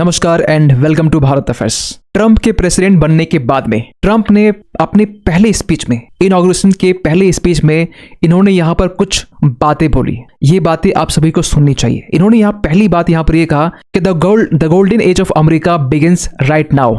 नमस्कार and welcome to Bharat affairs. Trump के president बनने के बाद में ट्रंप ने अपने पहले स्पीच में, इनॉग्रेशन के पहले स्पीच में इन्होंने यहाँ पर कुछ बातें बोली। ये बातें आप सभी को सुननी चाहिए। इन्होंने यहाँ पहली बात यहाँ पर ये कहा कि the golden age of America begins right now.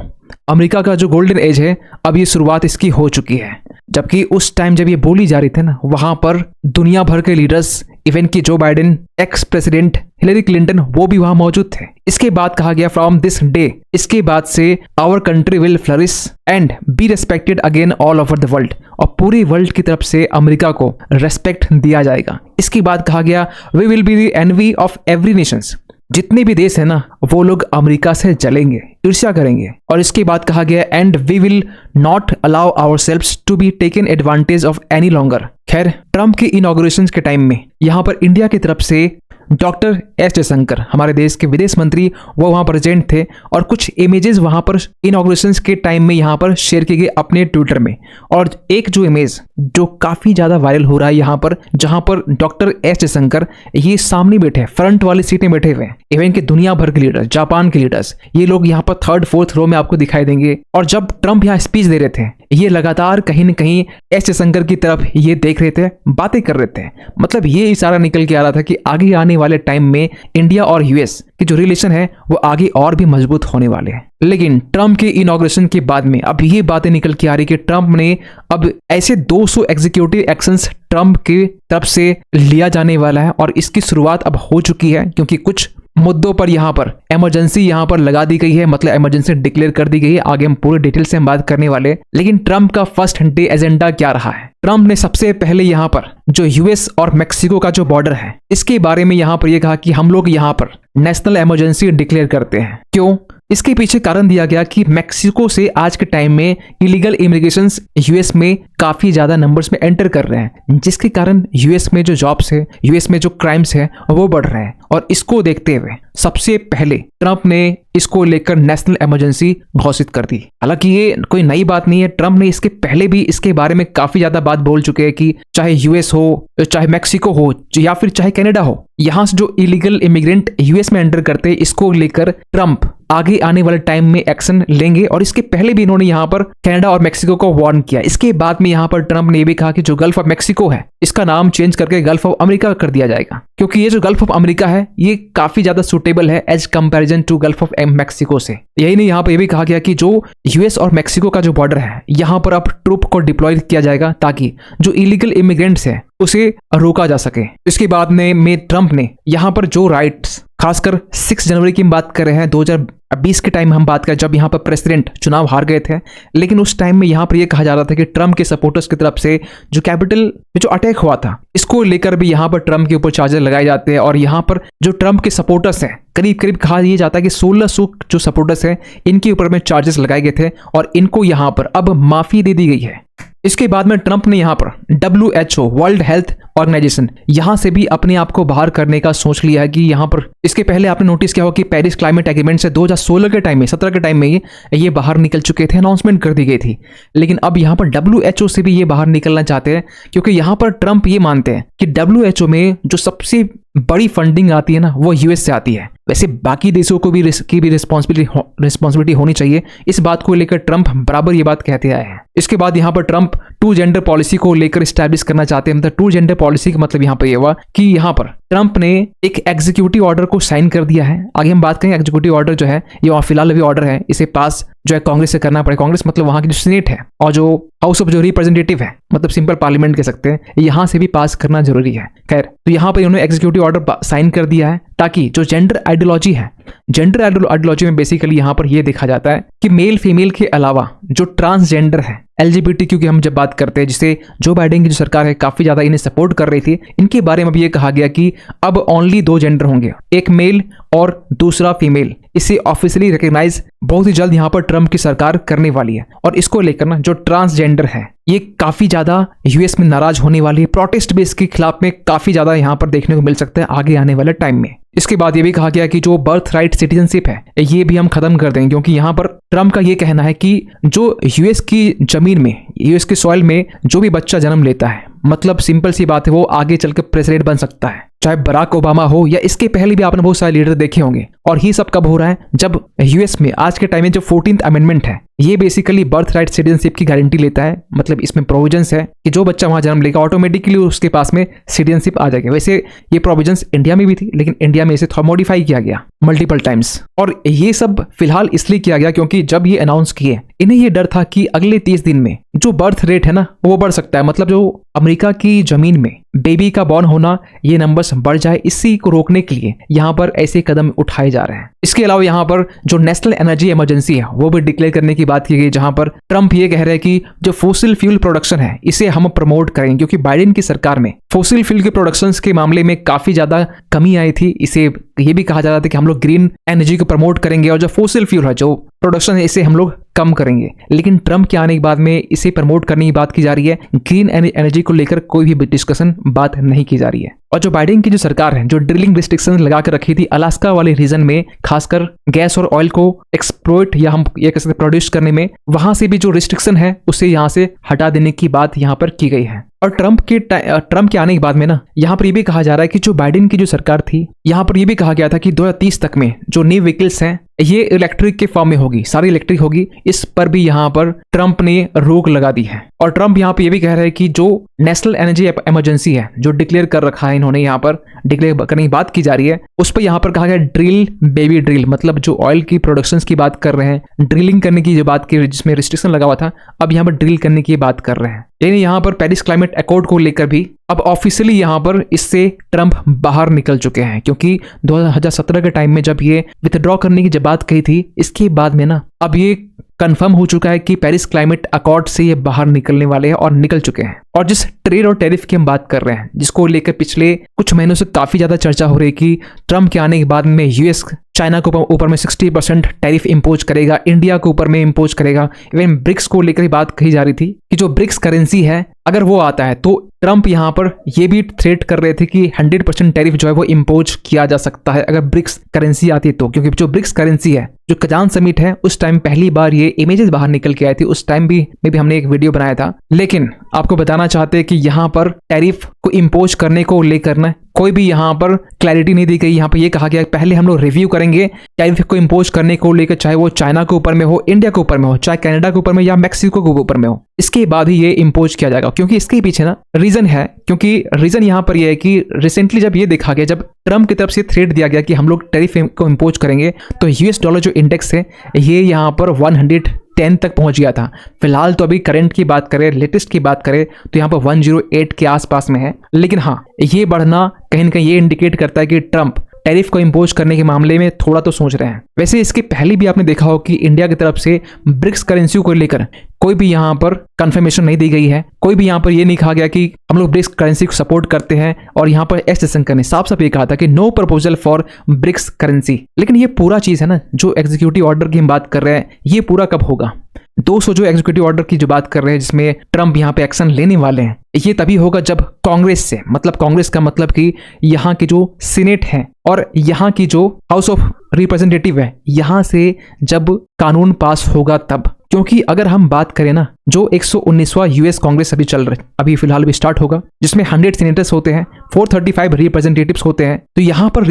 America का जो गोल्डन एज है अब ये शुरुआत इसकी हो चुकी है। जबकि उस टाइम जब ये बोली जा रही थी ना, वहां पर दुनिया भर के लीडर्स, इवन कि Joe Biden, ex president Hillary Clinton, वो भी वहां मौजूद थे। इसके बाद कहा गया फ्रॉम दिस डे, इसके बाद से our country will flourish and be respected again all over the world. और पूरे वर्ल्ड की तरफ से अमेरिका को रेस्पेक्ट दिया जाएगा। इसके बाद कहा गया we will be the envy of every nations. जितने भी देश है ना, वो लोग अमेरिका से जलेंगे, ईर्ष्या करेंगे। और इसके बाद कहा गया and we will not allow ourselves to be taken advantage of any longer. खैर, ट्रंप के इनॉग्रेशन के टाइम में यहाँ पर इंडिया की तरफ से डॉक्टर एस जयशंकर, हमारे देश के विदेश मंत्री, वो वहां प्रेजेंट थे। और कुछ इमेजेस वहां पर इनॉग्रेशन के टाइम में यहाँ पर शेयर किए गए अपने ट्विटर में। और एक जो इमेज जो काफी ज्यादा वायरल हो रहा है यहाँ पर, जहां पर डॉक्टर एस जयशंकर ये सामने बैठे, फ्रंट वाली सीट में बैठे हुए हैं। इवन के दुनिया भर के लीडर, जापान के लीडर्स, ये लोग यहाँ पर थर्ड फोर्थ रो में आपको दिखाई देंगे। और जब ट्रंप यहाँ स्पीच दे रहे थे, ये लगातार कहीं न कहीं एस जयशंकर की तरफ ये देख रहे थे, बातें कर रहे थे। मतलब ये इशारा निकल के आ रहा था कि आगे आने वाले टाइम में इंडिया और यूएस की जो रिलेशन है वो आगे और भी मजबूत होने वाले हैं। लेकिन ट्रंप के इनॉग्रेशन के बाद में अब ये बातें निकल के आ रही कि ट्रंप ने अब ऐसे 200 एग्जीक्यूटिव एक्शंस ट्रंप की तरफ से लिया जाने वाला है। और इसकी शुरुआत अब हो चुकी है, क्योंकि कुछ मुद्दों पर यहाँ पर इमरजेंसी यहाँ पर लगा दी गई है, मतलब इमरजेंसी डिक्लेयर कर दी गई है। आगे हम पूरे डिटेल से हम बात करने वाले। लेकिन ट्रंप का फर्स्ट डे एजेंडा क्या रहा है? ट्रंप ने सबसे पहले यहाँ पर जो यूएस और मेक्सिको का जो बॉर्डर है, इसके बारे में यहाँ पर यह कहा कि हम लोग यहाँ पर नेशनल इमरजेंसी डिक्लेयर करते हैं। क्यों? इसके पीछे कारण दिया गया कि मेक्सिको से आज के टाइम में इलीगल इमिग्रेशंस यूएस में काफी ज्यादा नंबर्स में एंटर कर रहे हैं, जिसके कारण यूएस में जो जॉब्स है, यूएस में जो क्राइम्स है, वो बढ़ रहे हैं। और इसको देखते हुए सबसे पहले ट्रंप ने इसको लेकर नेशनल इमरजेंसी घोषित कर दी। हालांकि ये कोई नई बात नहीं है, ट्रंप ने इसके पहले भी इसके बारे में काफी ज्यादा बात बोल चुके हैं कि चाहे यूएस हो, चाहे मेक्सिको हो, या फिर चाहे कनाडा हो, यहां से जो इलीगल इमिग्रेंट यूएस में एंटर करते हैं, इसको लेकर ट्रंप आगे आने वाले टाइम में एक्शन लेंगे। और इसके पहले भी इन्होंने यहाँ पर कनाडा और मेक्सिको को वार्न किया। इसके बाद में यहाँ पर ट्रंप ने यह भी कहा कि जो गल्फ ऑफ मेक्सिको है, इसका नाम चेंज करके गल्फ ऑफ अमेरिका कर दिया जाएगा, क्योंकि ये जो गल्फ ऑफ अमेरिका है ये काफी ज्यादा सुटेबल है as comparison to Gulf of Mexico से। यही नहीं, यहाँ पर यह भी कहा गया कि जो यूएस और मेक्सिको का जो बॉर्डर है, यहाँ पर अब ट्रूप को डिप्लॉय किया जाएगा ताकि जो इलीगल इमिग्रेंट्स है उसे रोका जा सके। इसके बाद में ट्रंप ने यहाँ पर जो राइट्स, खासकर 6 जनवरी की हम बात कर रहे हैं 2020 के टाइम में हम बात करें, जब यहाँ पर प्रेसिडेंट चुनाव हार गए थे। लेकिन उस टाइम में यहाँ पर यह कहा जा रहा था कि ट्रंप के सपोर्टर्स की तरफ से जो कैपिटल में जो अटैक हुआ था, इसको लेकर भी यहाँ पर ट्रंप के ऊपर चार्जेस लगाए जाते हैं। और यहाँ पर जो ट्रंप के सपोर्टर्स हैं, करीब करीब कहा यह जाता है कि 1600 जो सपोर्टर्स हैं, इनके ऊपर में चार्जेस लगाए गए थे और इनको यहाँ पर अब माफी दे दी गई है। इसके बाद में ट्रंप ने यहाँ पर WHO, वर्ल्ड हेल्थ ऑर्गेनाइजेशन, यहाँ से भी अपने आप को बाहर करने का सोच लिया है। कि यहाँ पर इसके पहले आपने नोटिस किया होगा कि पेरिस क्लाइमेट एग्रीमेंट से 2016 के टाइम में, 17 के टाइम में ये बाहर निकल चुके थे, अनाउंसमेंट कर दी गई थी। लेकिन अब यहाँ पर WHO से भी ये बाहर निकलना चाहते हैं, क्योंकि यहाँ पर ट्रंप ये मानते हैं कि WHO में जो सबसे बड़ी फंडिंग आती है ना, वो यूएस से आती है। वैसे बाकी देशों को भी रिस्पॉन्सिबिलिटी होनी चाहिए। इस बात को लेकर ट्रंप बराबर ये बात कहते आए हैं। इसके बाद यहाँ पर ट्रंप 2 जेंडर पॉलिसी को लेकर स्टैब्लिश करना चाहते हैं। मतलब 2 जेंडर पॉलिसी का मतलब यहाँ पर यह हुआ कि यहाँ पर ट्रंप ने एक एग्जीक्यूटिव ऑर्डर को साइन कर दिया है। आगे हम बात करेंगे। एग्जीक्यूटिव ऑर्डर जो है, ये फिलहाल अभी ऑर्डर है, इसे पास जो है कांग्रेस से करना पड़े। कांग्रेस मतलब वहां की जो सीनेट है और जो हाउस ऑफ जो रिप्रेजेंटेटिव है, मतलब सिंपल पार्लियामेंट कह सकते हैं, यहां से भी पास करना जरूरी है। खैर, तो यहां पर इन्होंने एग्जीक्यूटिव ऑर्डर साइन कर दिया है ताकि जो जेंडर आइडियोलॉजी है, जेंडर आइडियोलॉजी में बेसिकली यहां पर यह देखा जाता है कि मेल फीमेल के अलावा जो ट्रांसजेंडर है, LGBTQ की हम जब बात करते हैं, जिसे जो बाइडेन की जो सरकार है काफी ज्यादा इन्हें सपोर्ट कर रही थी, इनके बारे में भी ये कहा गया कि अब ओनली 2 जेंडर होंगे, एक मेल और दूसरा फीमेल। इसे ऑफिशियली रिकॉग्नाइज बहुत ही जल्द यहाँ पर ट्रंप की सरकार करने वाली है। और इसको लेकर ना जो ट्रांसजेंडर है, ये काफी ज्यादा यूएस में नाराज होने वाली है। प्रोटेस्ट भी इसके खिलाफ में काफी ज्यादा यहाँ पर देखने को मिल सकता है आगे आने वाले टाइम में। इसके बाद ये भी कहा गया कि जो बर्थ राइट सिटीजनशिप है, ये भी हम खत्म कर देंगे, क्योंकि यहाँ पर ट्रंप का ये कहना है कि जो यूएस की जमीन में, यूएस के सॉइल में जो भी बच्चा जन्म लेता है, मतलब सिंपल सी बात है, वो आगे चलकर प्रेसिडेंट बन सकता है, चाहे बराक ओबामा हो या इसके पहले भी आपने बहुत सारे लीडर देखे होंगे। और ये सब कब हो रहा है, जब यूएस में आज के टाइम में जो 14th अमेंडमेंट है, ये बेसिकली बर्थ राइट सिटीजनशिप की गारंटी लेता है। मतलब इसमें प्रोविजंस है कि जो बच्चा वहां जन्म लेगा ऑटोमेटिकली उसके पास में सिटीजनशिप आ जाएगी। वैसे ये प्रोविजंस इंडिया में भी थी, लेकिन इंडिया में इसे थोड़ा मॉडिफाई किया गया मल्टीपल टाइम्स। और ये सब फिलहाल इसलिए किया गया क्योंकि जब ये अनाउंस किए, इन्हें ये डर था कि अगले 30 दिन में जो बर्थ रेट है ना वो बढ़ सकता है। मतलब जो अमेरिका की जमीन में बेबी का बॉर्न होना, ये नंबर्स बढ़ जाए, इसी को रोकने के लिए यहाँ पर ऐसे कदम उठाए जा रहे हैं। इसके अलावा यहाँ पर जो नेशनल एनर्जी इमरजेंसी है वो भी डिक्लेयर करने की बात की गई, जहां पर ट्रंप ये कह रहे हैं कि जो फोसिल फ्यूल प्रोडक्शन है इसे हम प्रमोट करेंगे, क्योंकि बाइडेन की सरकार में फोसिल फ्यूल के प्रोडक्शन के मामले में काफी ज्यादा कमी आई थी। इसे ये भी कहा जा रहा था कि हम लोग ग्रीन एनर्जी को प्रमोट करेंगे और जो फोसिल फ्यूल है, जो प्रोडक्शन है, इसे हम लोग कम करेंगे। लेकिन ट्रंप के आने के बाद में इसे प्रमोट करने की बात की जा रही है। ग्रीन एनर्जी को लेकर कोई भी डिस्कशन बात नहीं की जा रही है। और जो बाइडेन की जो सरकार है, जो ड्रिलिंग रिस्ट्रिक्शन लगा कर रखी थी अलास्का वाले रीजन में, खासकर गैस और ऑयल को एक्सप्लोइट या हम ये कह सकते प्रोड्यूस करने में, वहां से भी जो रिस्ट्रिक्शन है उसे यहां से हटा देने की बात यहां पर की गई है। और ट्रंप के आने के बाद में ना यहाँ पर ये भी कहा जा रहा है कि जो बाइडेन की जो सरकार थी, यहाँ पर ये भी कहा गया था कि 2030 तक में जो न्यू व्हीकल्स हैं ये इलेक्ट्रिक के फॉर्म में होगी, सारी इलेक्ट्रिक होगी। इस पर भी यहाँ पर ट्रंप ने रोक लगा दी है। और ट्रंप यहाँ पे ये भी कह रहे हैं कि जो नेशनल एनर्जी इमरजेंसी है, जो डिक्लेयर कर रखा है इन्होंने, यहाँ पर डिक्लेयर करने की बात की जा रही है, उस पर यहाँ पर कहा गया ड्रिल बेबी ड्रिल, मतलब जो ऑयल की प्रोडक्शन की बात कर रहे हैं, ड्रिलिंग करने की जो बात की जिसमें रिस्ट्रिक्शन लगा हुआ था, अब यहाँ पर ड्रिल करने की बात कर रहे हैं। यानी यहाँ पर पेरिस क्लाइमेट अकॉर्ड को लेकर भी अब ऑफिशियली यहाँ पर इससे ट्रंप बाहर निकल चुके हैं, क्योंकि 2017 के टाइम में जब ये विथड्रॉ करने की जब बात कही थी, इसके बाद में ना अब ये कंफर्म हो चुका है कि पेरिस क्लाइमेट अकॉर्ड से ये बाहर निकलने वाले हैं और निकल चुके हैं। और जिस ट्रेड और टैरिफ की हम बात कर रहे हैं, जिसको लेकर पिछले कुछ महीनों से काफी ज्यादा चर्चा हो रही है कि ट्रंप के आने के बाद में यूएस चाइना को ऊपर में 60% टैरिफ इंपोज करेगा, इंडिया को ऊपर में इंपोज करेगा। इवन ब्रिक्स को लेकर बात कही जा रही थी कि जो ब्रिक्स करेंसी है अगर वो आता है तो ट्रंप यहाँ पर ये भी थ्रेट कर रहे थे कि 100% टैरिफ जो है वो इंपोज किया जा सकता है अगर ब्रिक्स करेंसी आती है तो। क्योंकि जो ब्रिक्स करेंसी है, जो कजान समिट है, उस टाइम पहली बार ये इमेजेस बाहर निकल के आई थी। उस टाइम भी हमने एक वीडियो बनाया था। लेकिन आपको बताना चाहते हैं कि यहाँ पर टैरिफ को इंपोज करने को लेकर ना कोई भी यहाँ पर क्लैरिटी नहीं दी गई। यहाँ पर ये कहा गया पहले हम लोग रिव्यू करेंगे टैरिफ को इंपोज करने को लेकर, चाहे वो चाइना के ऊपर में हो, इंडिया के ऊपर में हो, चाहे कनाडा के ऊपर में या मैक्सिको के ऊपर में हो, इसके बाद ही ये इंपोज किया जाएगा। क्योंकि इसके पीछे ना रीजन है, क्योंकि रीजन यहाँ पर यह है कि रिसेंटली जब ये देखा गया, जब ट्रंप की तरफ से थ्रेट दिया गया कि हम लोग टैरिफ को इंपोज करेंगे, तो यूएस डॉलर जो इंडेक्स है ये यहाँ पर 110 तक पहुंच गया था। फिलहाल तो अभी करंट की बात करें, लेटेस्ट की बात करें तो यहाँ पर 108 के आसपास में है। लेकिन हाँ, ये बढ़ना कहीं ना कहीं ये इंडिकेट करता है कि ट्रंप टैरिफ को इंपोज करने के मामले में थोड़ा तो सोच रहे हैं। वैसे इसके पहले भी आपने देखा हो कि इंडिया की तरफ से ब्रिक्स करेंसी को लेकर कोई भी यहाँ पर कंफर्मेशन नहीं दी गई है। कोई भी यहाँ पर ये नहीं कहा गया कि हम लोग ब्रिक्स करेंसी को सपोर्ट करते हैं। और यहाँ पर एस जयशंकर ने साफ साफ ये कहा था कि no proposal for BRICS currency. लेकिन ये पूरा चीज है ना, जो एग्जीक्यूटिव ऑर्डर की हम बात कर रहे हैं, ये पूरा कब होगा? 200 जो एग्जीक्यूटिव ऑर्डर की जो बात कर रहे हैं, जिसमें ट्रंप यहाँ पे एक्शन लेने वाले हैं, ये तभी होगा जब कांग्रेस से, मतलब कांग्रेस का मतलब कि यहाँ की जो सीनेट है और यहाँ की जो हाउस ऑफ रिप्रेजेंटेटिव है, यहाँ से जब कानून पास होगा तब। क्योंकि अगर हम बात करें ना, जो 119वां यूएस कांग्रेस अभी फिलहाल भी स्टार्ट होगा, जिसमें 100 सीनेटर्स होते हैं, 435 रिप्रेजेंटेटिव्स होते हैं। तो यहाँ पर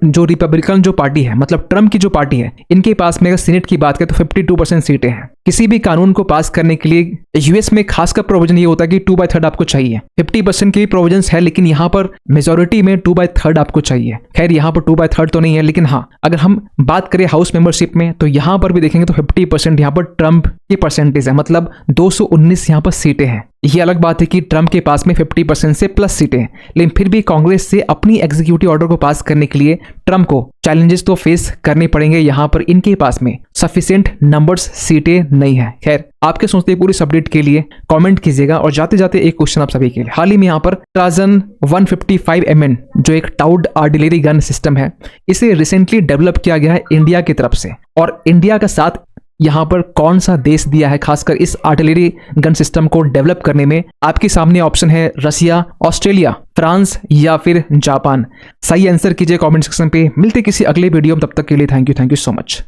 जो रिपब्लिकन जो पार्टी है, मतलब ट्रंप की जो पार्टी है, इनके पास में अगर सीनेट की बात करें तो 52% सीटें हैं। किसी भी कानून को पास करने के लिए यूएस में खासकर प्रोविजन ये होता है कि 2/3 आपको चाहिए। 50% के भी प्रोविजन है, लेकिन यहाँ पर मेजोरिटी में 2/3 आपको चाहिए। खैर यहाँ पर 2/3 तो नहीं है, लेकिन हाँ, अगर हम बात करें हाउस मेंबरशिप में तो यहाँ पर भी देखेंगे तो 50% यहाँ पर ट्रंप की परसेंटेज है, मतलब 219 यहाँ पर सीटें हैं। ये अलग बात है कि ट्रंप के पास में 50% से प्लस सीटें हैं, लेकिन फिर भी कांग्रेस से अपनी एग्जीक्यूटिव ऑर्डर को पास करने के लिए ट्रंप को चैलेंजेस तो फेस करने पड़ेंगे। यहाँ पर इनके पास में सफिशिएंट नंबर्स सीटें नहीं है। खैर, आपके सोचते पूरी अपडेट के लिए कमेंट कीजिएगा। और जाते जाते एक क्वेश्चन आप सभी के लिए, हाल ही में यहाँ पर ट्राजन 155mm जो एक टाउड आर्टिलरी गन सिस्टम है, इसे रिसेंटली डेवलप किया गया है इंडिया की तरफ से। और इंडिया का साथ यहाँ पर कौन सा देश दिया है खासकर इस आर्टिलरी गन सिस्टम को डेवलप करने में? आपके सामने ऑप्शन है रसिया, ऑस्ट्रेलिया, फ्रांस या फिर जापान। सही आंसर कीजिए कमेंट सेक्शन पे। मिलते किसी अगले वीडियो में, तब तक के लिए थैंक यू सो मच।